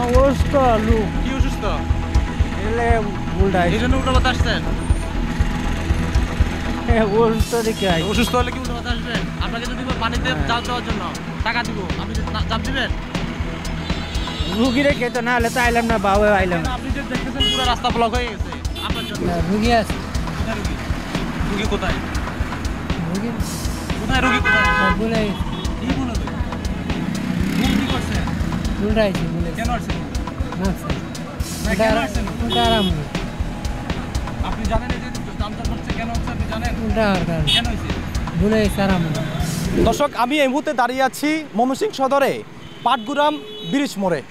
অসুস্থ লোক। কি অসুস্থ? এলে উল্টাই। এই জন্য উল্টো কথা আসছেন? অসুস্থ দেখে আই। অসুস্থ হলে কি উল্টো কথা আসবেন? আপনাকে যদি পানিতে জাল দেওয়ার জন্য টাকা দিব, আপনি জাল দিবেন? রুগীরে খেতে না হলে তো আইলাম না, বাবা আইলাম না। আপনি যে দেখতেছেন পুরো রাস্তা ব্লক হয়ে গেছে আপনার জন্য। রুগী আছে। কোথায় রুগী? রুগী কোথায়? রুগী কোথায় রুগী কোথায়? বলে কি বলে তুই? কি করছে? উল্টাইছি বলে। কেন আসছেন? না ভাই, কেন আসছেন? উল্টা আরাম আপনি জানেন এই যে যানজট হচ্ছে কেন হচ্ছে আপনি জানেন? উল্টা আর কারণ কেন হয়েছে? বলে আরাম। দর্শক, আমি এই মুহূর্তে দাঁড়িয়ে আছি ময়মনসিংহ সদরে পাটগ্রাম ব্রিজ মোড়ে।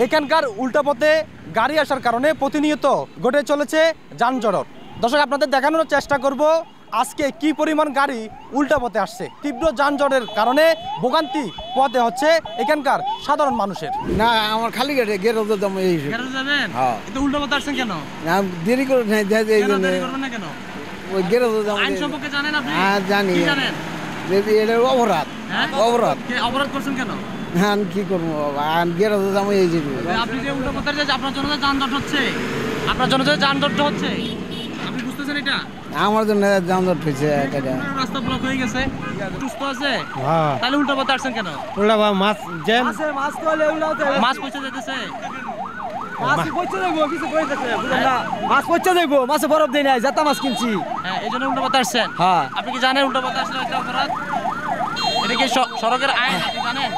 এখানকার উল্টা পথে গাড়ি আসার কারণে প্রতিনিয়ত ঘটে চলেছে যানজট। দর্শক, আপনাদের দেখানোর চেষ্টা করব আজকে কি পরিমাণ গাড়ি উল্টা পথে আসছে। তীব্র যানজটের কারণে ভোগান্তি পোহাতে হচ্ছে এখানকার সাধারণ মানুষের। না আমার খালি গেটে গেরোতে দাম এই কেন যাবেন? হ্যাঁ। কিন্তু উল্টো কথা আসছেন কেন? না দেরি করে নাই এই কেন জন্য দেরি করবেন না কেন? ওই গেরোতে দাম আইন সম্পর্কে জানেন আপনি? হ্যাঁ জানি। কি জানেন? যদি এটা অপরাধ হ্যাঁ? অপরাধ অপরাধ করছেন কেন? হ্যাঁ কি করবো গেরোতে দাম এই যে আপনি যে উল্টো পথে যে আপনার জন্য যে যানজট হচ্ছে, আপনার জন্য যে যানজট হচ্ছে, আপনি বুঝতেছেন এটা? আমার জন্য যানজট হয়েছে এটা রাস্তা ব্লক হয়ে গেছে, সুস্থ আছে, হ্যাঁ তাহলে উল্টো পথে আসছেন কেন? উল্টা মাছ জ্যাম। মাছ পয়সা যেতেছে, মাছ পচা যাইব, মাছে বরফ দেই নাই, জাতা মাছ কিনছি। হ্যাঁ, এই জন্য উল্টো পথে আসছেন। হ্যাঁ। আপনি কি জানেন উল্টো পথে আসলে এটা অপরাধ? এটা কি সড়কের আইন আপনি জানেন?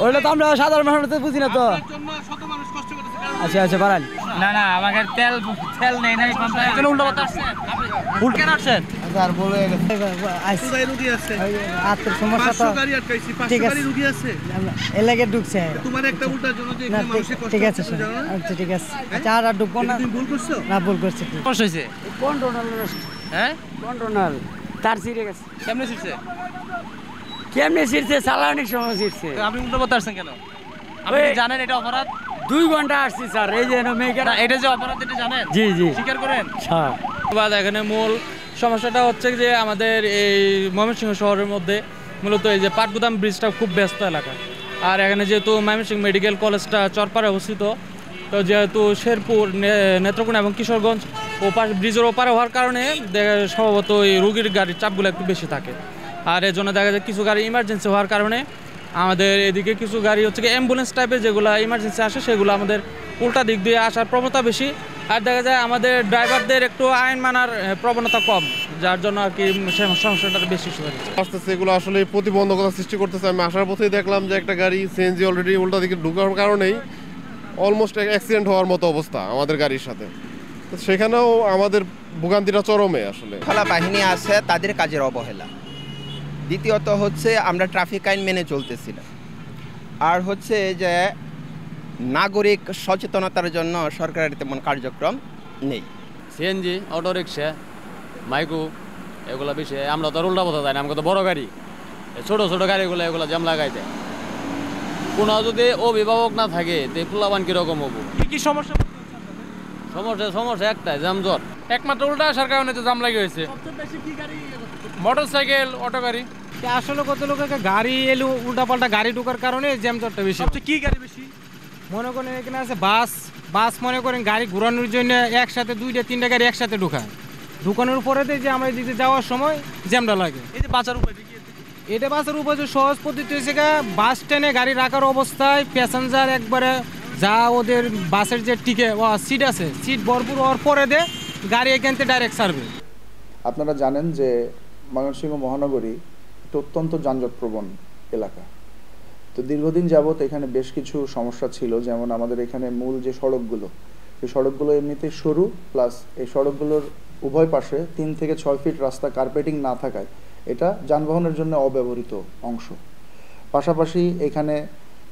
ওইটা তো আমরা সাধারণ মানুষ বুঝি না তো। আপনার জন্য শত মানুষ কষ্ট করতেছে, কারণ আচ্ছা আচ্ছা বাড়ান। না না, আমাকে তেল নেই নাই পাম্পে, এই জন্য উল্টো পথে আসছেন। আপনি উল্টো কেন আসছেন? আর বলে কোথায় রুগী আছে? আত্মের সমস্যা তো 500 গাড়ি আটকাইছি, 500 ঠিক আছে। গাড়ি রুগী আছে। এলাকে ঢুকছে। তোমার একটা উল্টার জন্য যে না এখানে মানুষের কষ্ট ঠিক আছে হচ্ছে, স্যার। জানো না? আচ্ছা ঠিক আছে। আচ্ছা আর ঢুকবো না। তুমি ভুল করছো? না ভুল করছি। কষ্ট হয়েছে? হ্যাঁ, কন্ট্রোনাল তার ছিঁড়ে গেছে। কেমনে ছিড়ছে? কেমনে ছিঁড়ছে? চালানির সময় ছিঁড়ছে। তো আপনি উল্টো পথে আসছেন কেন? আপনি কি জানেন এটা অপরাধ? 2 ঘন্টা আসছি স্যার, এই যে মেয়েকে। না, এটা যে অপরাধ এটা জানেন? জি জি স্বীকার করেন? হ্যাঁ। এখানে মূল সমস্যাটা হচ্ছে যে আমাদের এই ময়মনসিংহ শহরের মধ্যে মূলত এই যে পাটগুদাম ব্রিজটা খুব ব্যস্ত এলাকা। আর এখানে যেহেতু ময়মনসিংহ মেডিকেল কলেজটা চরপাড়ে অবস্থিত, তো যেহেতু শেরপুর, নেত্রকোনা এবং কিশোরগঞ্জ ব্রিজের ওপারে হওয়ার কারণে স্বভাবত এই রুগীর গাড়ির চাপগুলো একটু বেশি থাকে। আর এর জন্য দেখা যায় কিছু গাড়ি ইমার্জেন্সি হওয়ার কারণে আমাদের এদিকে কিছু গাড়ি হচ্ছে কি অ্যাম্বুলেন্স টাইপের যেগুলো ইমার্জেন্সি আসে, সেগুলো আমাদের উল্টা দিক দিয়ে আসার প্রবণতা বেশি। আর দেখা যায় আমাদের ড্রাইভারদের একটু আইন মানার প্রবণতা কম, যার জন্য আর কি সমস্যাটা বেশি শুরু হচ্ছে। আসতেছে এগুলো আসলে প্রতিবন্ধকতা সৃষ্টি করতেছে। আমি আসার পথেই দেখলাম যে একটা গাড়ি সিএনজি অলরেডি উল্টা দিকে ঢুকার কারণেই অলমোস্ট অ্যাক্সিডেন্ট হওয়ার মতো অবস্থা আমাদের গাড়ির সাথে। তো সেখানেও আমাদের ভোগান্তিটা চরমে আসলে। শৃঙ্খলা বাহিনী আছে, তাদের কাজের অবহেলা। দ্বিতীয়ত হচ্ছে আমরা ট্রাফিক আইন মেনে চলতেছি না। আর হচ্ছে যে নাগরিক সচেতনতার জন্য সরকারের তেমন কার্যক্রম নেই। সিএনজি, অটোরিক্সা, মাইকো এগুলো বেশি। আমরা তো উল্টা পথে যাই না, আমাকে তো বড় গাড়ি, ছোটো ছোটো গাড়িগুলো এগুলো জ্যাম লাগাই দেয়। কোনো যদি অভিভাবক না থাকে তো ফুলাবান কীরকম হবো? কি সমস্যা? সমস্যা একটাই, জ্যামজট। একমাত্র উল্টা আসার কারণে তো জাম লাগে হয়েছে। মোটর সাইকেল, অটো গাড়ি। আসলে কত লোকের গাড়ি এলো উল্টা পাল্টা গাড়ি ঢোকার কারণে জ্যামজটটা বেশি। সবচেয়ে কি গাড়ি বেশি? মনে করেন এখানে আছে বাস মনে করেন গাড়ি ঘোরানোর জন্য একসাথে 2-3টা গাড়ি একসাথে ঢুকানোর পরে যে আমরা এদিকে যাওয়ার সময় জ্যামটা লাগে। এই যে বাজার উপরে এটা বাসের উপর সহজ পদ্ধতি হয়েছে বাস স্ট্যান্ডে গাড়ি রাখার অবস্থায় প্যাসেঞ্জার একবারে যা ওদের বাসের যে সিট আছে, সিট ভরপুর হওয়ার পরে গাড়ি এখান থেকে ডাইরেক্ট ছাড়বে। আপনারা জানেন যে ময়মনসিংহ মহানগরী একটা অত্যন্ত যানজটপ্রবণ এলাকা। তো দীর্ঘদিন যাবৎ এখানে বেশ কিছু সমস্যা ছিল, যেমন আমাদের এখানে মূল যে সড়কগুলো, সেই সড়কগুলো এমনিতেই সরু, প্লাস এই সড়কগুলোর উভয় পাশে 3 থেকে 6 ফিট রাস্তা কার্পেটিং না থাকায় এটা যানবাহনের জন্য অব্যবহৃত অংশ। পাশাপাশি এখানে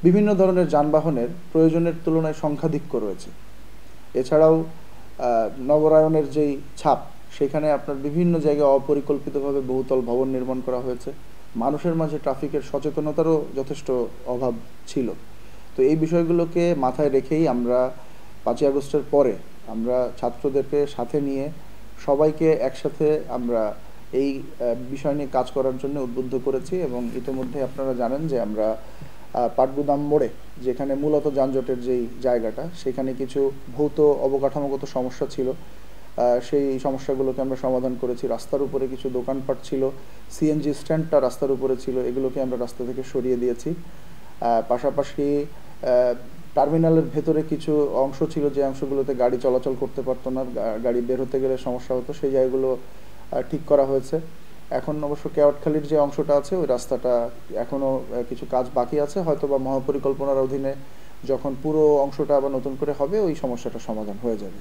বিভিন্ন ধরনের যানবাহনের প্রয়োজনের তুলনায় সংখ্যাধিক্য রয়েছে। এছাড়াও নগরায়নের যেই ছাপ, সেখানে আপনার বিভিন্ন জায়গায় অপরিকল্পিতভাবে বহুতল ভবন নির্মাণ করা হয়েছে। মানুষের মাঝে ট্রাফিকের সচেতনতারও যথেষ্ট অভাব ছিল। তো এই বিষয়গুলোকে মাথায় রেখেই আমরা 5ই আগস্টের পরে আমরা ছাত্রদেরকে সাথে নিয়ে সবাইকে একসাথে আমরা এই বিষয় নিয়ে কাজ করার জন্য উদ্বুদ্ধ করেছি। এবং ইতিমধ্যে আপনারা জানেন যে আমরা পাটগুদাম মোড়ে, যেখানে মূলত যানজটের যেই জায়গাটা, সেখানে কিছু ভৌত অবকাঠামোগত সমস্যা ছিল। সেই সমস্যাগুলোকে আমরা সমাধান করেছি। রাস্তার উপরে কিছু দোকানপাট ছিল, সিএনজি স্ট্যান্ডটা রাস্তার উপরে ছিল, এগুলোকে আমরা রাস্তা থেকে সরিয়ে দিয়েছি। পাশাপাশি টার্মিনালের ভেতরে কিছু অংশ ছিল যে অংশগুলোতে গাড়ি চলাচল করতে পারতো না, গাড়ি বের হতে গেলে সমস্যা হতো, সেই জায়গাগুলো ঠিক করা হয়েছে। এখন অবশ্য কেওয়াটখালীর যে অংশটা আছে ওই রাস্তাটা এখনও কিছু কাজ বাকি আছে, হয়তো বা মহাপরিকল্পনার অধীনে যখন পুরো অংশটা আবার নতুন করে হবে ওই সমস্যাটা সমাধান হয়ে যাবে।